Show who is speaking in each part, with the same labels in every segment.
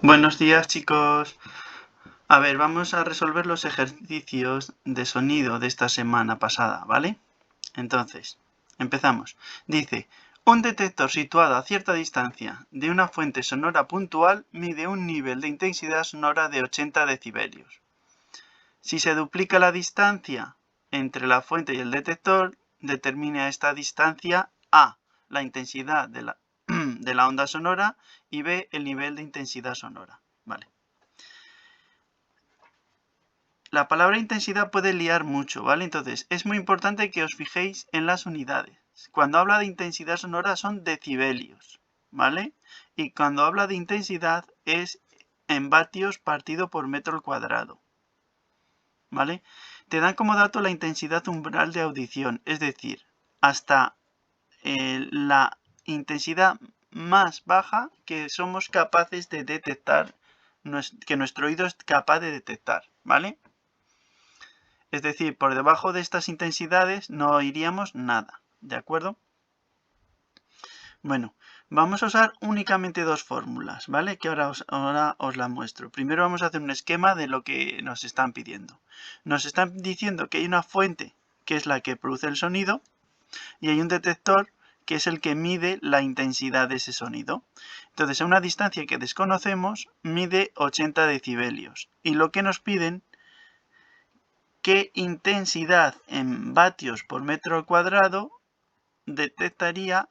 Speaker 1: Buenos días, chicos. A ver, vamos a resolver los ejercicios de sonido de esta semana pasada, ¿vale? Entonces, empezamos. Dice, un detector situado a cierta distancia de una fuente sonora puntual mide un nivel de intensidad sonora de 80 decibelios. Si se duplica la distancia entre la fuente y el detector, determina esta distancia A, la intensidad de la onda sonora, y B, el nivel de intensidad sonora. Vale. La palabra intensidad puede liar mucho, ¿vale? Entonces, es muy importante que os fijéis en las unidades. Cuando habla de intensidad sonora son decibelios, ¿vale? Y cuando habla de intensidad es en vatios partido por metro cuadrado, ¿vale? Te dan como dato la intensidad umbral de audición, es decir, hasta la intensidad más baja que somos capaces de detectar, que nuestro oído es capaz de detectar, ¿vale? Es decir, por debajo de estas intensidades no oiríamos nada, ¿de acuerdo? Bueno, vamos a usar únicamente dos fórmulas, ¿vale? Que ahora os la muestro. Primero vamos a hacer un esquema de lo que nos están pidiendo. Nos están diciendo que hay una fuente, que es la que produce el sonido, y hay un detector, que es el que mide la intensidad de ese sonido. Entonces, a una distancia que desconocemos, mide 80 decibelios. Y lo que nos piden, ¿qué intensidad en vatios por metro cuadrado detectaría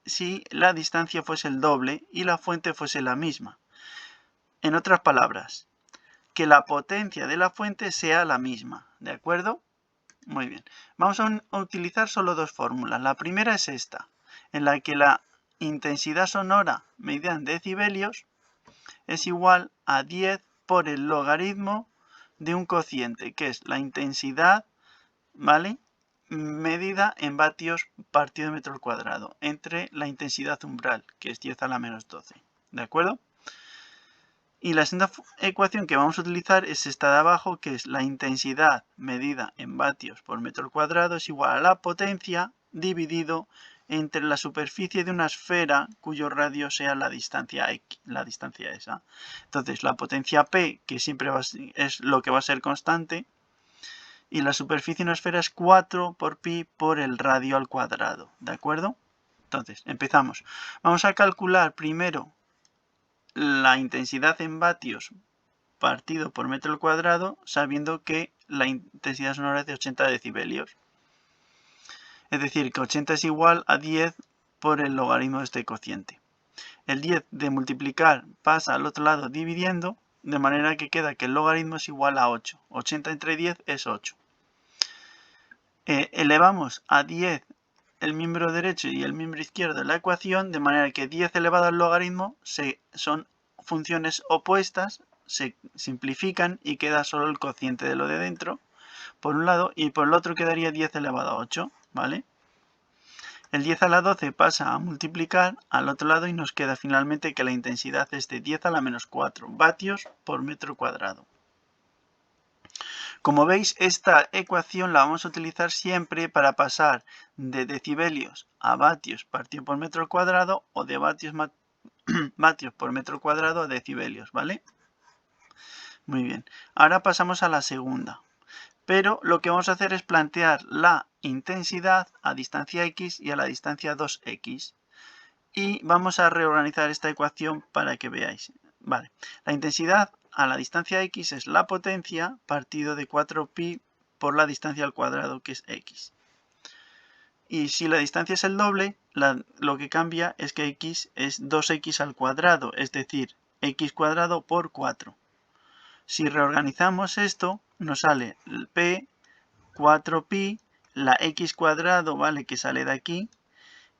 Speaker 1: si la distancia fuese el doble y la fuente fuese la misma? En otras palabras, que la potencia de la fuente sea la misma, ¿de acuerdo? Muy bien. Vamos a utilizar solo dos fórmulas. La primera es esta, en la que la intensidad sonora medida en decibelios es igual a 10 por el logaritmo de un cociente, que es la intensidad, ¿vale?, medida en vatios partido metro al cuadrado, entre la intensidad umbral, que es 10 a la menos 12. ¿De acuerdo? Y la segunda ecuación que vamos a utilizar es esta de abajo, que es la intensidad medida en vatios por metro al cuadrado es igual a la potencia dividido entre la superficie de una esfera cuyo radio sea la distancia x, la distancia esa. Entonces, la potencia P, que siempre es lo que va a ser constante, y la superficie de una esfera es 4 por pi por el radio al cuadrado, ¿de acuerdo? Entonces, empezamos. Vamos a calcular primero la intensidad en vatios partido por metro al cuadrado, sabiendo que la intensidad sonora es de 80 decibelios. Es decir, que 80 es igual a 10 por el logaritmo de este cociente. El 10 de multiplicar pasa al otro lado dividiendo, de manera que queda que el logaritmo es igual a 8. 80 entre 10 es 8. Elevamos a 10 el miembro derecho y el miembro izquierdo de la ecuación, de manera que 10 elevado al logaritmo son funciones opuestas, se simplifican y queda solo el cociente de lo de dentro, por un lado, y por el otro quedaría 10 elevado a 8, ¿vale? El 10 a la 12 pasa a multiplicar al otro lado y nos queda finalmente que la intensidad es de 10 a la menos 4 vatios por metro cuadrado. Como veis, esta ecuación la vamos a utilizar siempre para pasar de decibelios a vatios partido por metro cuadrado o de vatios por metro cuadrado a decibelios, ¿vale? Muy bien. Ahora pasamos a la segunda. Pero lo que vamos a hacer es plantear la intensidad a distancia x y a la distancia 2x. Y vamos a reorganizar esta ecuación para que veáis. Vale. La intensidad a la distancia x es la potencia partido de 4pi por la distancia al cuadrado, que es x. Y si la distancia es el doble, lo que cambia es que x es 2x al cuadrado, es decir, x cuadrado por 4. Si reorganizamos esto, nos sale el p, 4pi, la x cuadrado, ¿vale?, que sale de aquí,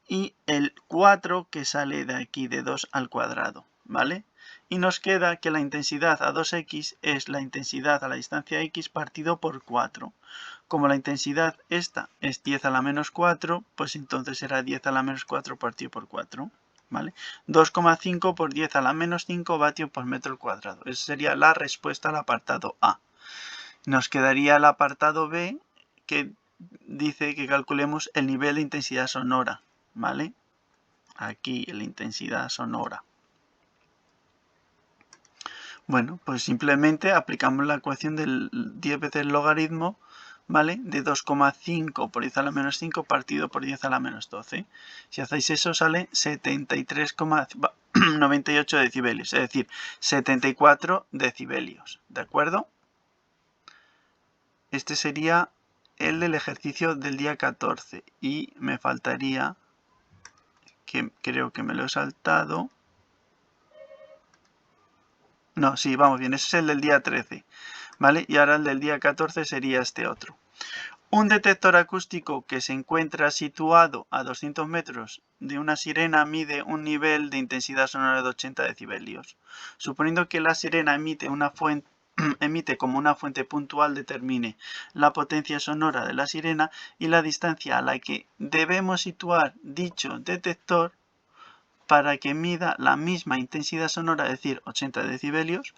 Speaker 1: y el 4 que sale de aquí, de 2 al cuadrado, ¿vale? Y nos queda que la intensidad a 2x es la intensidad a la distancia x partido por 4. Como la intensidad esta es 10 a la menos 4, pues entonces será 10 a la menos 4 partido por 4, ¿vale? 2,5 por 10 a la menos 5 vatios por metro cuadrado. Esa sería la respuesta al apartado A. Nos quedaría el apartado B, que dice que calculemos el nivel de intensidad sonora, ¿vale? Aquí la intensidad sonora. Bueno, pues simplemente aplicamos la ecuación del 10 veces el logaritmo, ¿vale? De 2,5 por 10 a la menos 5 partido por 10 a la menos 12. Si hacéis eso sale 73,98 decibelios, es decir, 74 decibelios, ¿de acuerdo? Este sería el del ejercicio del día 14 y me faltaría, que creo que me lo he saltado. No, sí, vamos bien, ese es el del día 13, ¿vale? Y ahora el del día 14 sería este otro. Un detector acústico que se encuentra situado a 200 metros de una sirena mide un nivel de intensidad sonora de 80 decibelios. Suponiendo que la sirena emite como una fuente puntual, determine la potencia sonora de la sirena y la distancia a la que debemos situar dicho detector para que mida la misma intensidad sonora, es decir, 80 decibelios,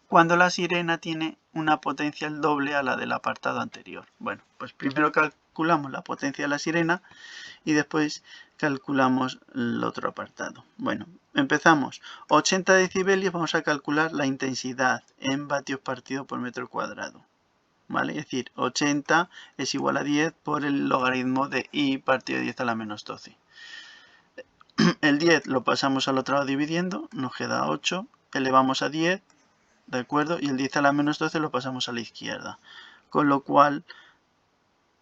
Speaker 1: cuando la sirena tiene una potencia el doble a la del apartado anterior. Bueno, pues primero calculamos la potencia de la sirena y después calculamos el otro apartado. Bueno, empezamos. 80 decibelios, vamos a calcular la intensidad en vatios partido por metro cuadrado. ¿Vale? Es decir, 80 es igual a 10 por el logaritmo de I partido de 10 a la menos 12. El 10 lo pasamos al otro lado dividiendo, nos queda 8, elevamos a 10, ¿de acuerdo? Y el 10 a la menos 12 lo pasamos a la izquierda. Con lo cual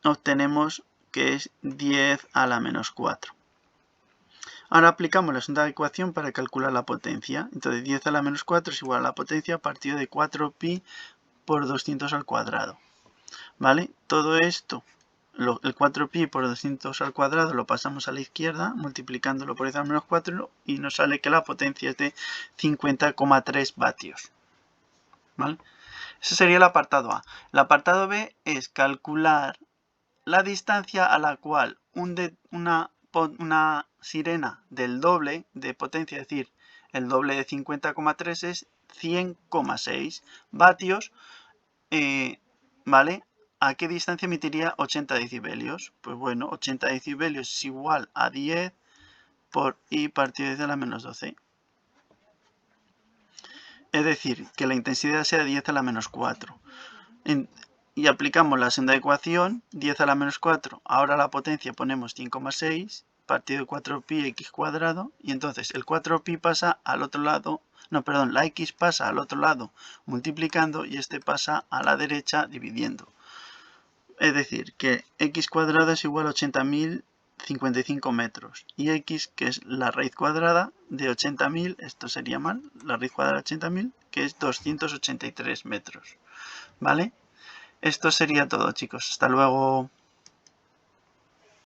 Speaker 1: obtenemos que es 10 a la menos 4. Ahora aplicamos la segunda ecuación para calcular la potencia. Entonces 10 a la menos 4 es igual a la potencia partido de 4pi por 200 al cuadrado. ¿Vale? Todo esto, el 4pi por 200 al cuadrado lo pasamos a la izquierda, multiplicándolo por 10 a la menos 4 y nos sale que la potencia es de 50,3 vatios. ¿Vale? Ese sería el apartado A. El apartado B es calcular la distancia a la cual una sirena del doble de potencia, es decir, el doble de 50,3 es 100,6 vatios, ¿vale? ¿A qué distancia emitiría 80 decibelios? Pues bueno, 80 decibelios es igual a 10 por I partido de 10 a la menos 12. Es decir, que la intensidad sea 10 a la menos 4. Y aplicamos la segunda ecuación, 10 a la menos 4. Ahora la potencia ponemos 100,6 partido de 4pi x cuadrado. Y entonces el 4pi pasa al otro lado. No, perdón, la x pasa al otro lado multiplicando y este pasa a la derecha dividiendo. Es decir, que x cuadrado es igual a 80.055 metros. Y x, que es la raíz cuadrada de 80.000, esto sería mal, la raíz cuadrada de 80.000, que es 283 metros. ¿Vale? Esto sería todo, chicos. Hasta luego.